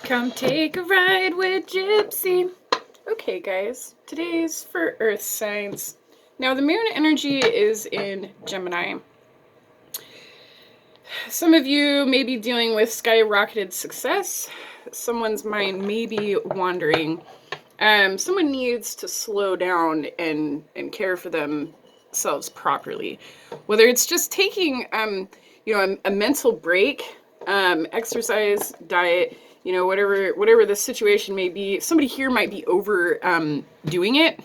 Come take a ride with Gypsy. Okay, guys, today's for Earth signs. Now, the moon energy is in Gemini. Some of you may be dealing with skyrocketed success. Someone's mind may be wandering. Someone needs to slow down and care for themselves properly. Whether it's just taking, a mental break, exercise, diet, whatever the situation may be. Somebody here might be over doing it,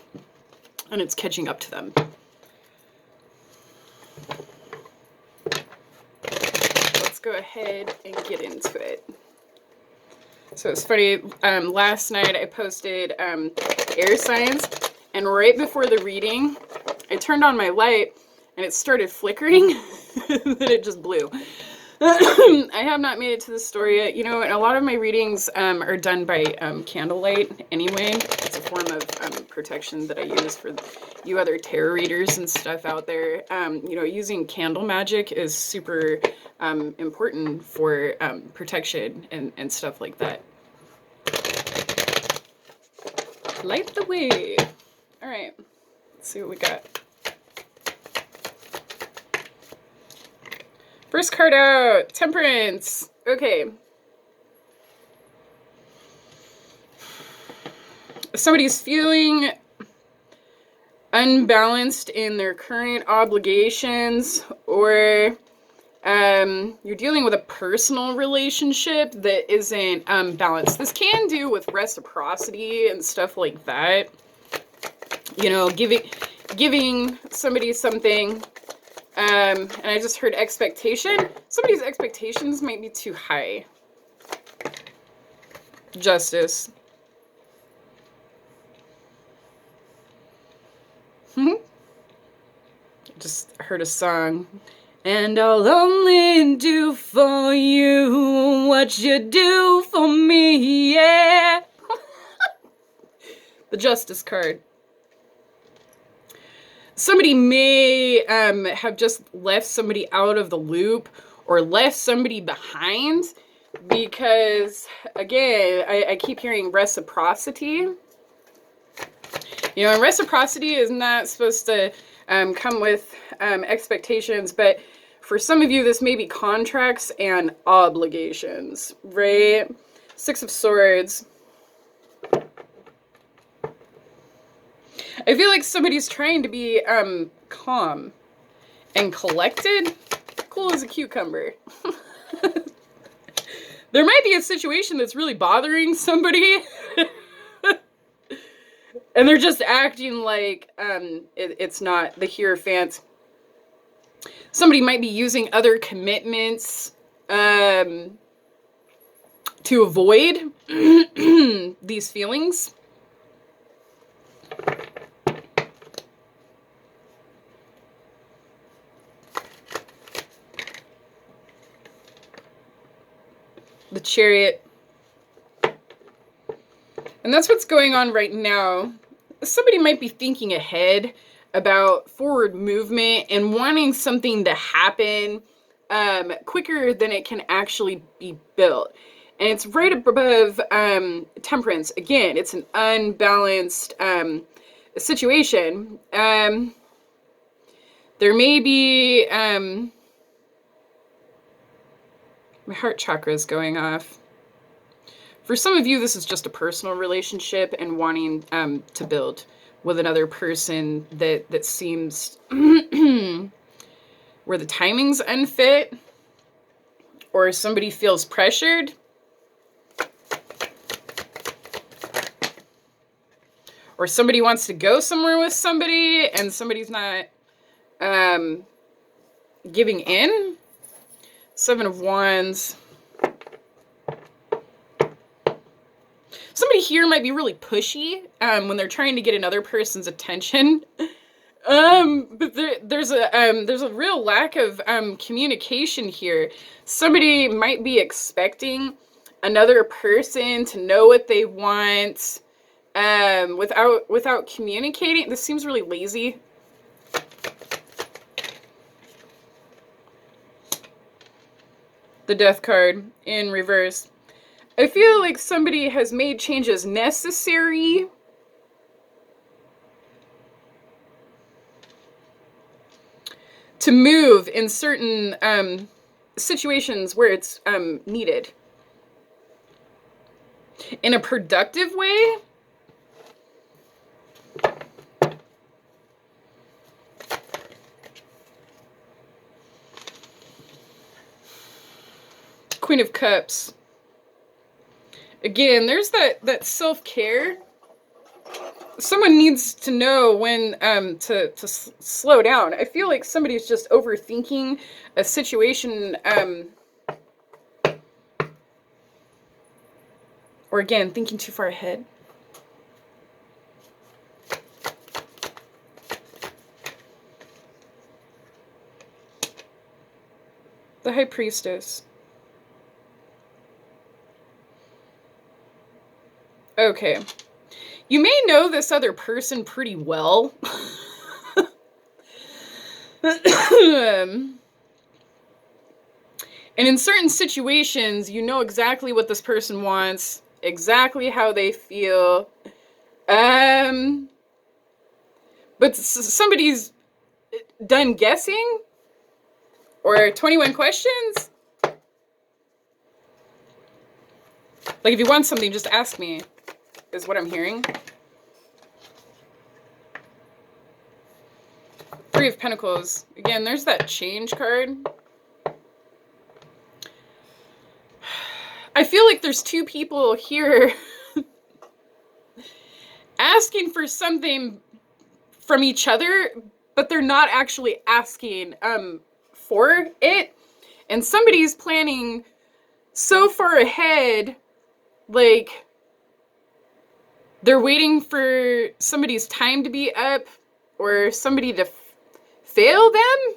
and it's catching up to them. Let's go ahead and get into it. So it's funny, last night I posted air signs, and right before the reading, I turned on my light, and it started flickering, then it just blew. I have not made it to the story yet. You know, and a lot of my readings are done by candlelight anyway. It's a form of protection that I use for you other tarot readers and stuff out there. Using candle magic is super important for protection and stuff like that. Light the way. All right, let's see what we got. First card out, Temperance. Okay. Somebody's feeling unbalanced in their current obligations, or you're dealing with a personal relationship that isn't balanced. This can do with reciprocity and stuff like that. You know, giving somebody something. And I just heard expectation. Somebody's expectations might be too high. Justice. Just heard a song. And I'll only do for you what you do for me, yeah. The Justice card. Somebody may have just left somebody out of the loop or left somebody behind because, again, I keep hearing reciprocity. You know, and reciprocity is not supposed to come with expectations, but for some of you, this may be contracts and obligations, right? Six of Swords. I feel like somebody's trying to be calm and collected. Cool as a cucumber. There might be a situation that's really bothering somebody. And they're just acting like it's not the Hierophant. Somebody might be using other commitments to avoid these feelings. The Chariot. And that's what's going on right now. Somebody might be thinking ahead about forward movement and wanting something to happen quicker than it can actually be built. And it's right above Temperance. Again, it's an unbalanced situation. There may be... my heart chakra is going off. For some of you, this is just a personal relationship and wanting to build with another person that seems where the timing's unfit, or somebody feels pressured, or somebody wants to go somewhere with somebody and somebody's not giving in. Seven of Wands. Somebody here might be really pushy when they're trying to get another person's attention. But there's a real lack of communication here. Somebody might be expecting another person to know what they want without communicating. This seems really lazy. The Death card in reverse. I feel like somebody has made changes necessary to move in certain situations where it's needed. In a productive way. Queen of Cups. Again, there's that self-care. Someone needs to know when to slow down. I feel like somebody's just overthinking a situation, or again, thinking too far ahead. The High Priestess. Okay. You may know this other person pretty well. And in certain situations, you know exactly what this person wants, exactly how they feel. But somebody's done guessing? Or 21 questions? Like, if you want something, just ask me, is what I'm hearing. Three of Pentacles. Again, there's that change card. I feel like there's two people here asking for something from each other, but they're not actually asking for it. And somebody's planning so far ahead, like they're waiting for somebody's time to be up or somebody to fail them.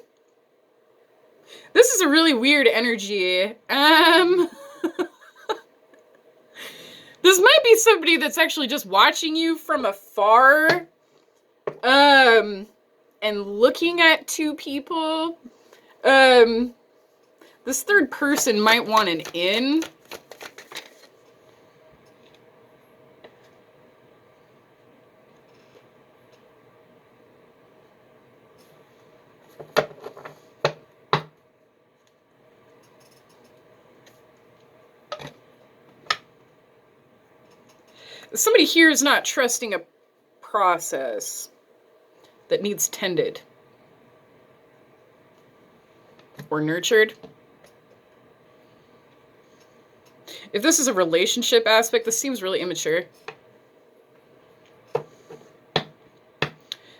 This is a really weird energy. This might be somebody that's actually just watching you from afar, and looking at two people. This third person might want an in. Somebody here is not trusting a process that needs tended or nurtured. If this is a relationship aspect, this seems really immature.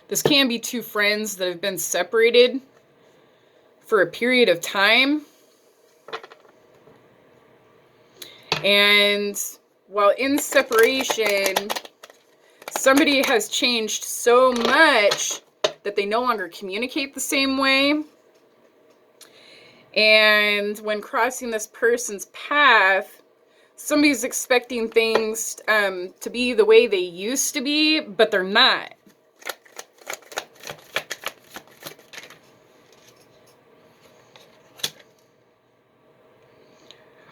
This can be two friends that have been separated for a period of time. And while in separation, somebody has changed so much that they no longer communicate the same way. And when crossing this person's path, somebody's expecting things to be the way they used to be, but they're not.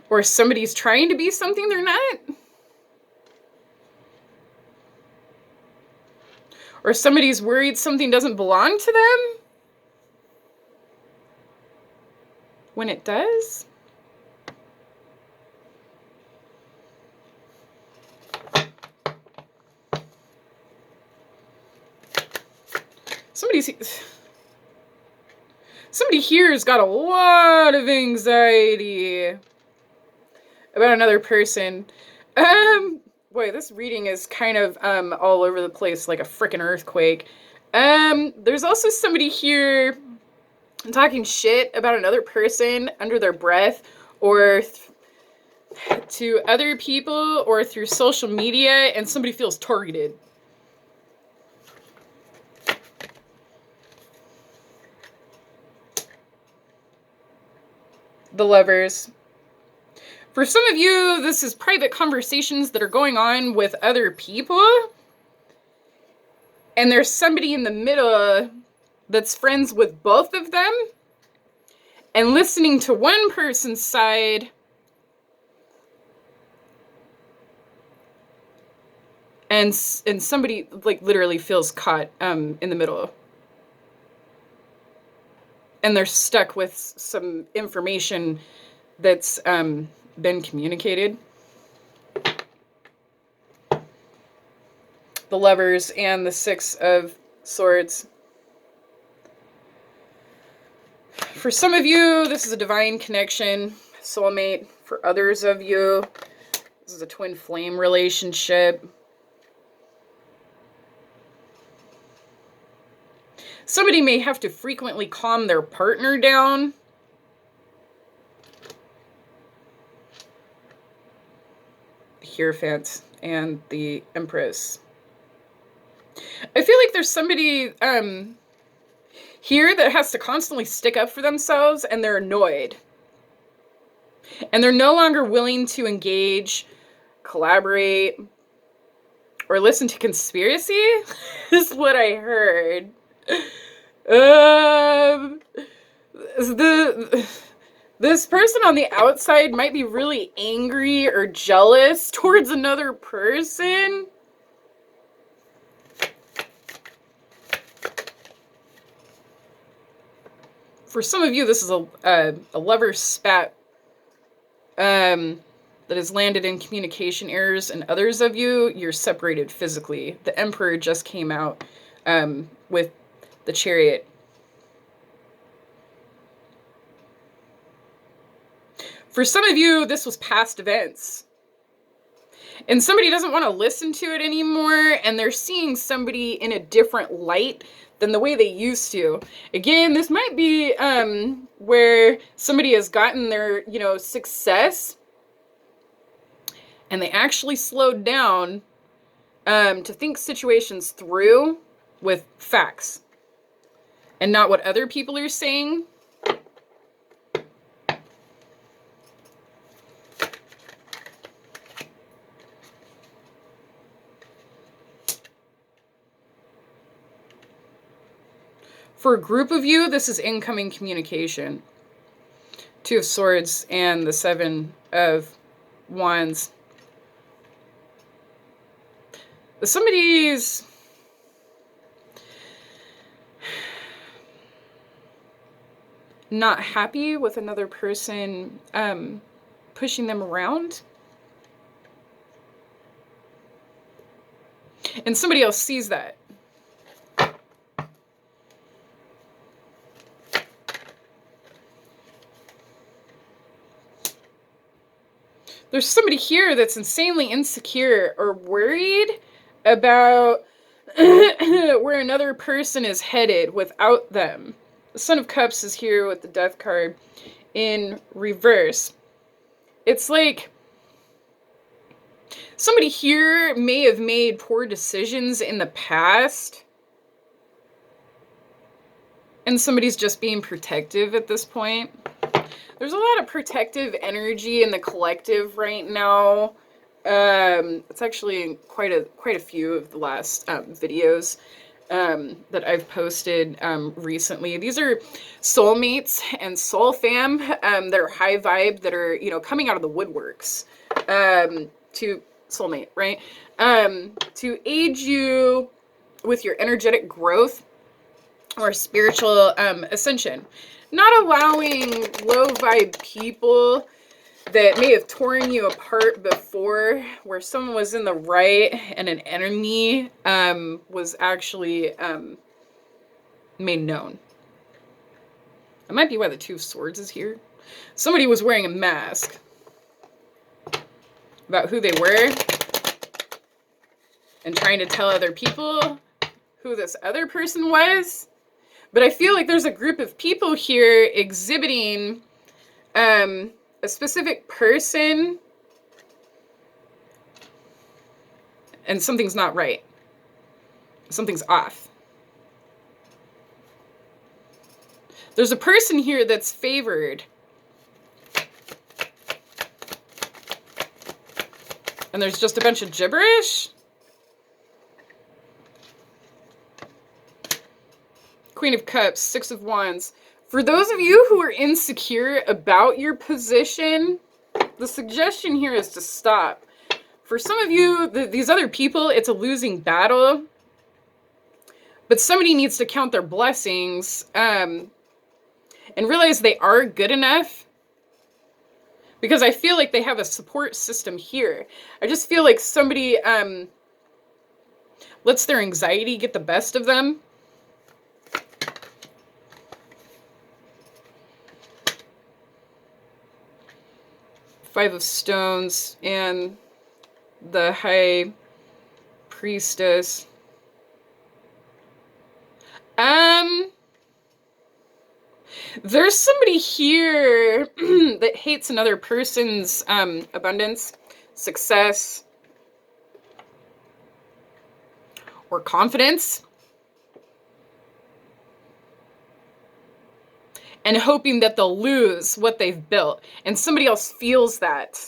Or somebody's trying to be something they're not. Or somebody's worried something doesn't belong to them when it does. Somebody here has got a lot of anxiety about another person. Boy, this reading is kind of all over the place like a freaking earthquake. There's also somebody here talking shit about another person under their breath, or to other people, or through social media, and somebody feels targeted. The Lovers. For some of you, this is private conversations that are going on with other people. And there's somebody in the middle that's friends with both of them. And listening to one person's side and somebody like literally feels caught in the middle, and they're stuck with some information that's been communicated. The Lovers and the Six of Swords. For some of you, this is a divine connection, soulmate. For others of you, this is a twin flame relationship. Somebody may have to frequently calm their partner down. The Hierophant and the Empress. I feel like there's somebody here that has to constantly stick up for themselves, and they're annoyed. And they're no longer willing to engage, collaborate, or listen to conspiracy, is what I heard. This person on the outside might be really angry or jealous towards another person. For some of you, this is a lover spat that has landed in communication errors, and others of you, you're separated physically. The Emperor just came out with the Chariot. For some of you, this was past events. And somebody doesn't want to listen to it anymore, and they're seeing somebody in a different light than the way they used to. Again, this might be where somebody has gotten their, success, and they actually slowed down to think situations through with facts and not what other people are saying. For a group of you, this is incoming communication. Two of Swords and the Seven of Wands. Somebody's not happy with another person pushing them around. And somebody else sees that. There's somebody here that's insanely insecure or worried about where another person is headed without them. The Son of Cups is here with the Death card in reverse. It's like somebody here may have made poor decisions in the past, and somebody's just being protective at this point. There's a lot of protective energy in the collective right now. It's actually in quite a few of the last videos that I've posted recently. These are soulmates and soul fam that are high vibe, that are, coming out of the woodworks to soulmate, right? To aid you with your energetic growth or spiritual ascension. Not allowing low vibe people that may have torn you apart before, where someone was in the right and an enemy was actually made known. That might be why the Two of Swords is here. Somebody was wearing a mask about who they were and trying to tell other people who this other person was. But I feel like there's a group of people here exhibiting a specific person, and something's not right. Something's off. There's a person here that's favored. And there's just a bunch of gibberish. Queen of Cups, Six of Wands. For those of you who are insecure about your position, the suggestion here is to stop. For some of you, these other people, it's a losing battle. But somebody needs to count their blessings and realize they are good enough. Because I feel like they have a support system here. I just feel like somebody lets their anxiety get the best of them. Five of Stones and the High Priestess. There's somebody here that hates another person's abundance, success, or confidence, and hoping that they'll lose what they've built. And somebody else feels that.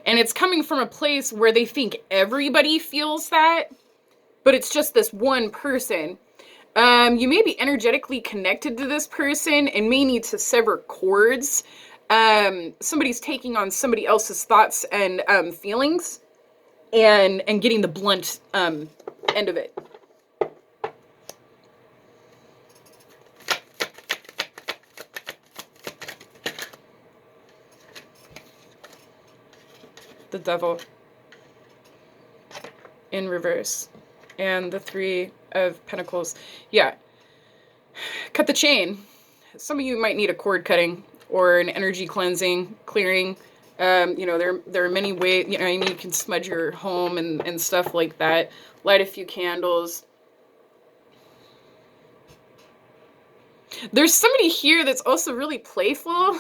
And it's coming from a place where they think everybody feels that, but it's just this one person. You may be energetically connected to this person and may need to sever cords. Somebody's taking on somebody else's thoughts and feelings and getting the blunt end of it. The Devil in reverse. And the Three of Pentacles. Yeah. Cut the chain. Some of you might need a cord cutting or an energy cleansing, clearing. You know, there are many ways, you know, you can smudge your home and stuff like that. Light a few candles. There's somebody here that's also really playful.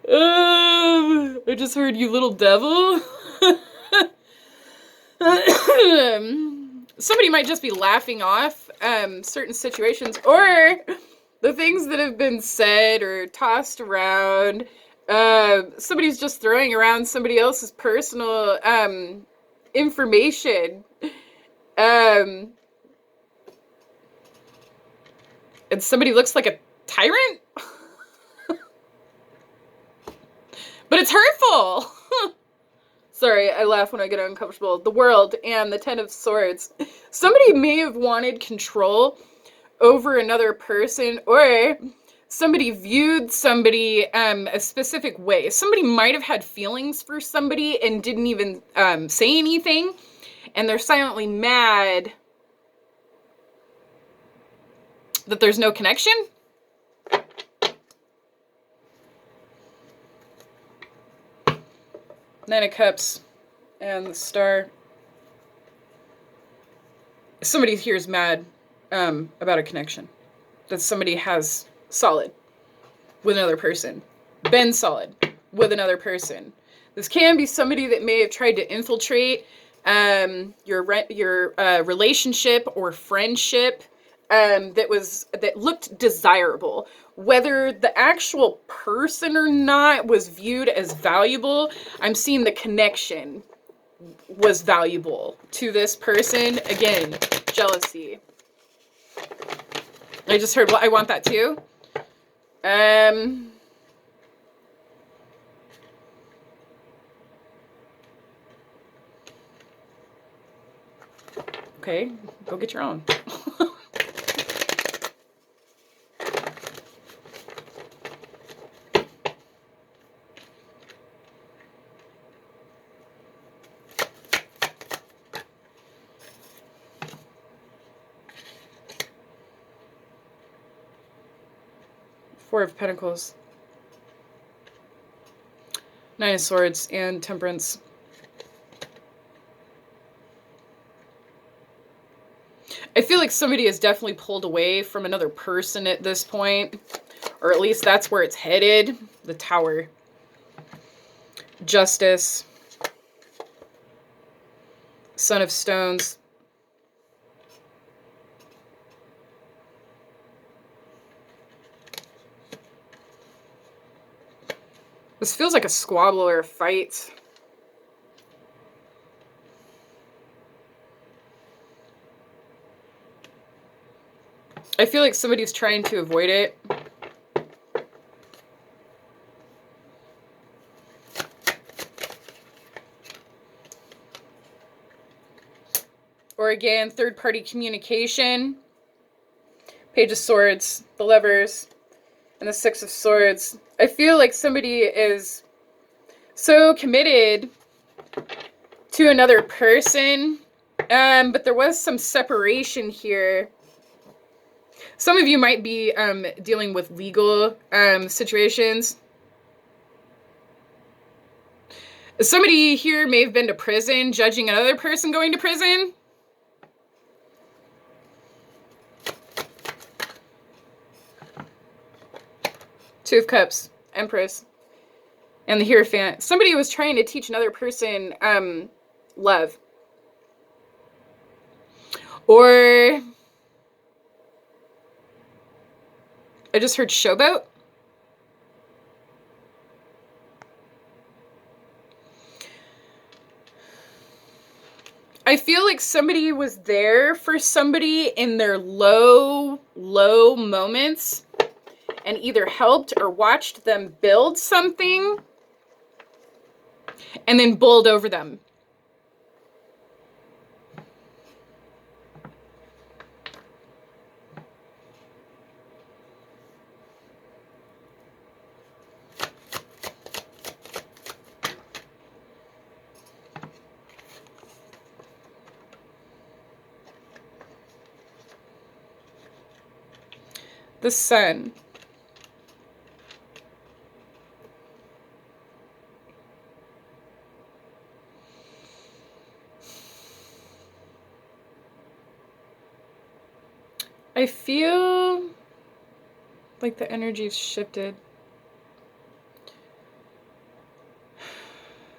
I just heard you little devil. Somebody might just be laughing off certain situations or the things that have been said or tossed around. Somebody's just throwing around somebody else's personal information. And somebody looks like a tyrant. But it's hurtful. Sorry, I laugh when I get uncomfortable. The World and the Ten of Swords. Somebody may have wanted control over another person, or somebody viewed somebody a specific way. Somebody might have had feelings for somebody and didn't even say anything, and they're silently mad that there's no connection. Nine of Cups and the Star. Somebody here is mad about a connection that somebody has solid with another person. Been solid with another person. This can be somebody that may have tried to infiltrate your relationship or friendship that looked desirable. Whether the actual person or not was viewed as valuable, I'm seeing the connection was valuable to this person. Again, jealousy. I just heard, well, I want that too. Okay, go get your own. Four of Pentacles, Nine of Swords, and Temperance. I feel like somebody is definitely pulled away from another person at this point, or at least that's where it's headed. The Tower, Justice, Son of Stones. This feels like a squabble or a fight. I feel like somebody's trying to avoid it. or again, third-party communication. Page of Swords, the Lovers, and the Six of Swords. I feel like somebody is so committed to another person, but there was some separation here. Some of you might be dealing with legal situations. Somebody here may have been to prison, judging another person going to prison. Two of Cups, Empress, and the Hierophant. Somebody was trying to teach another person love. Or I just heard showboat. I feel like somebody was there for somebody in their low moments and either helped or watched them build something and then bowled over them. The Sun. I feel like the energy's shifted.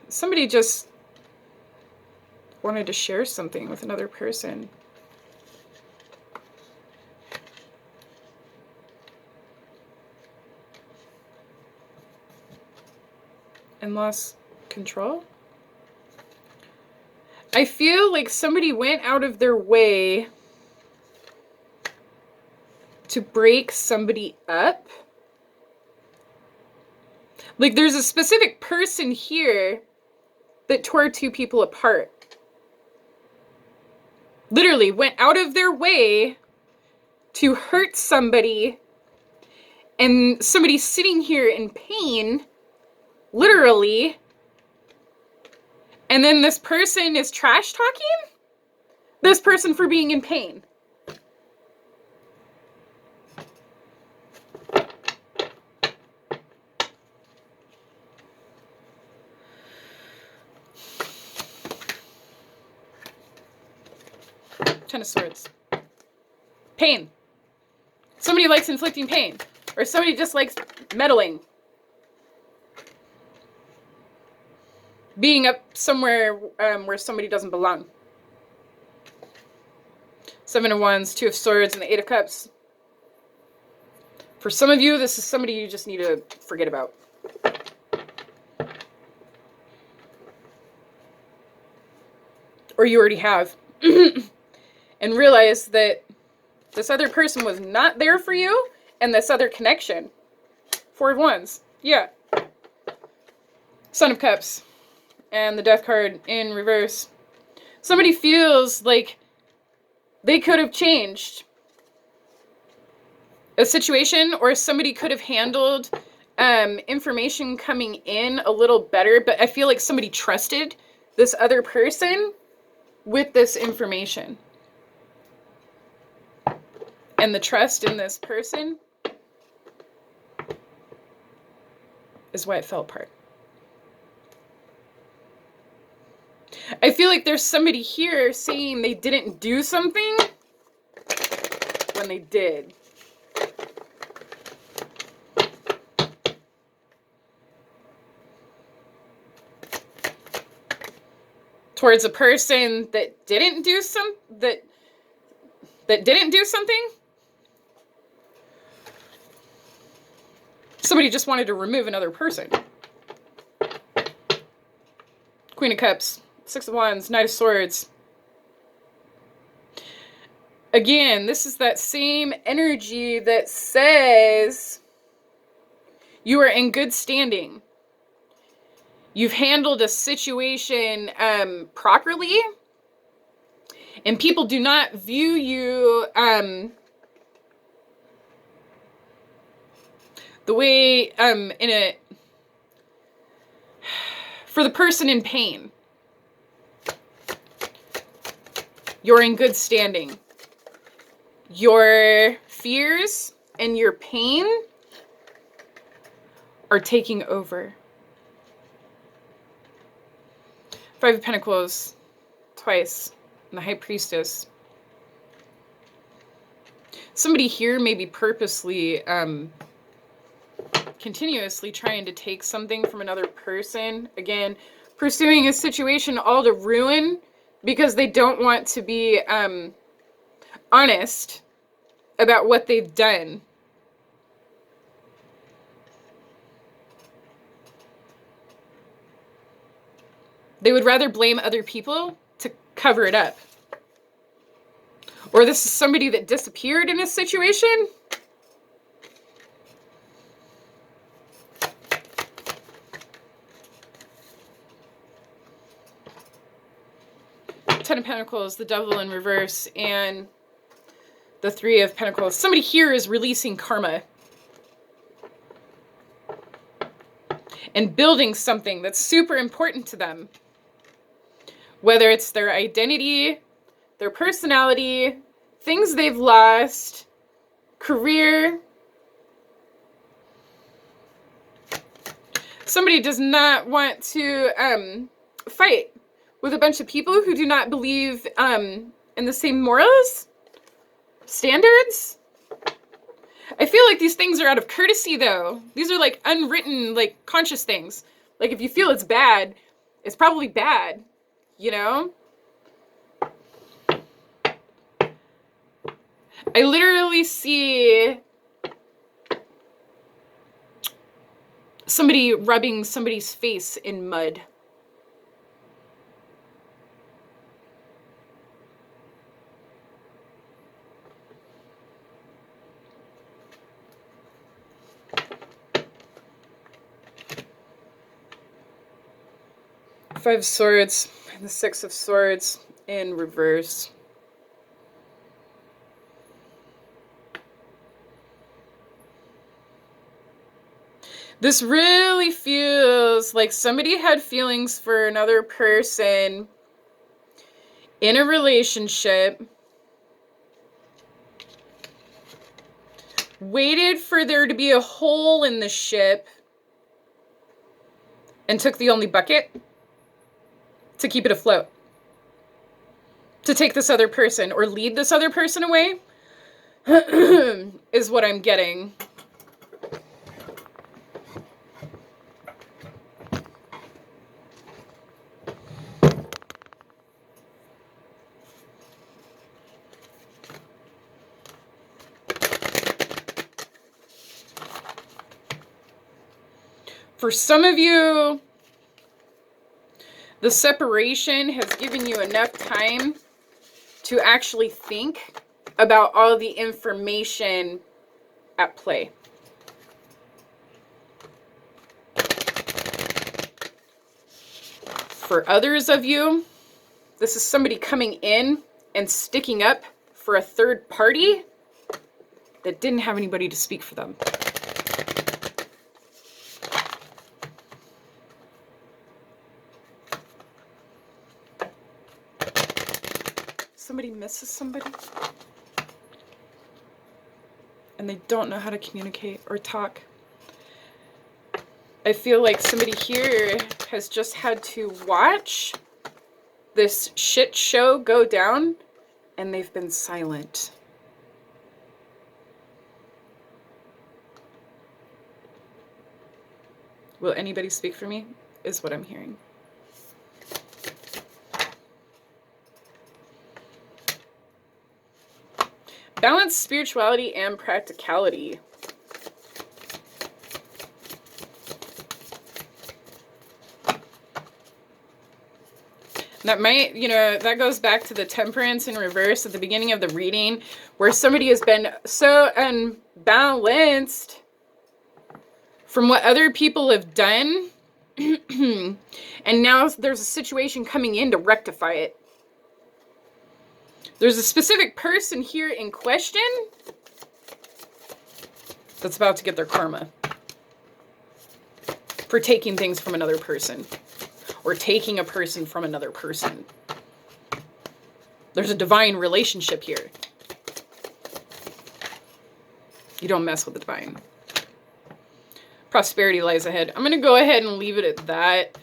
Somebody just wanted to share something with another person. And lost control. I feel like somebody went out of their way to break somebody up. Like there's a specific person here that tore two people apart. Literally went out of their way to hurt somebody, and somebody sitting here in pain, literally, and then this person is trash talking this person for being in pain. Ten of Swords. Pain. Somebody likes inflicting pain. Or somebody just likes meddling. Being up somewhere where somebody doesn't belong. Seven of Wands, Two of Swords, and the Eight of Cups. For some of you, this is somebody you just need to forget about. Or you already have. And realize that this other person was not there for you, and this other connection. Four of Wands. Yeah. Son of Cups. And the Death card in reverse. Somebody feels like they could have changed a situation, or somebody could have handled information coming in a little better, but I feel like somebody trusted this other person with this information. And the trust in this person is why it fell apart. I feel like there's somebody here saying they didn't do something when they did. Towards a person that didn't do that didn't do something. Somebody just wanted to remove another person. Queen of Cups, Six of Wands, Knight of Swords. Again, this is that same energy that says you are in good standing. You've handled a situation properly, And people do not view you the way for the person in pain. You're in good standing. Your fears and your pain are taking over. Five of Pentacles twice, and the High Priestess. Somebody here may be purposely, continuously trying to take something from another person. Again, pursuing a situation all to ruin because they don't want to be honest about what they've done. They would rather blame other people to cover it up. Or this is somebody that disappeared in a situation. Ten of Pentacles, the Devil in reverse, and the Three of Pentacles. Somebody here is releasing karma. And building something that's super important to them. Whether it's their identity, their personality, things they've lost, career. Somebody does not want to fight with a bunch of people who do not believe in the same morals, standards. I feel like these things are out of courtesy, though. These are like unwritten, like conscious things. Like if you feel it's bad, it's probably bad, you know? I literally see somebody rubbing somebody's face in mud. Five of Swords, the Six of Swords in reverse. This really feels like somebody had feelings for another person in a relationship, waited for there to be a hole in the ship, and took the only bucket to keep it afloat. To take this other person or lead this other person away is what I'm getting. For some of you, the separation has given you enough time to actually think about all the information at play. For others of you, this is somebody coming in and sticking up for a third party that didn't have anybody to speak for them. Somebody misses somebody and they don't know how to communicate or talk. I feel like somebody here has just had to watch this shit show go down and they've been silent. Will anybody speak for me? Is what I'm hearing. Balance spirituality and practicality. That might, that goes back to the Temperance in reverse at the beginning of the reading, where somebody has been so unbalanced from what other people have done, and now there's a situation coming in to rectify it. There's a specific person here in question that's about to get their karma for taking things from another person or taking a person from another person. There's a divine relationship here. You don't mess with the divine. Prosperity lies ahead. I'm going to go ahead and leave it at that.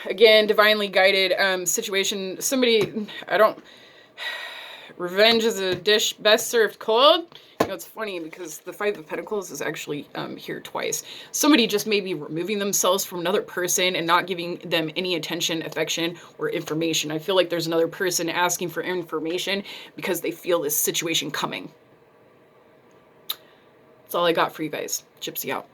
Again, divinely guided situation. Somebody, revenge is a dish best served cold. You know, it's funny because the Five of Pentacles is actually here twice. Somebody just may be removing themselves from another person and not giving them any attention, affection, or information. I feel like there's another person asking for information because they feel this situation coming. That's all I got for you guys. Gypsy out.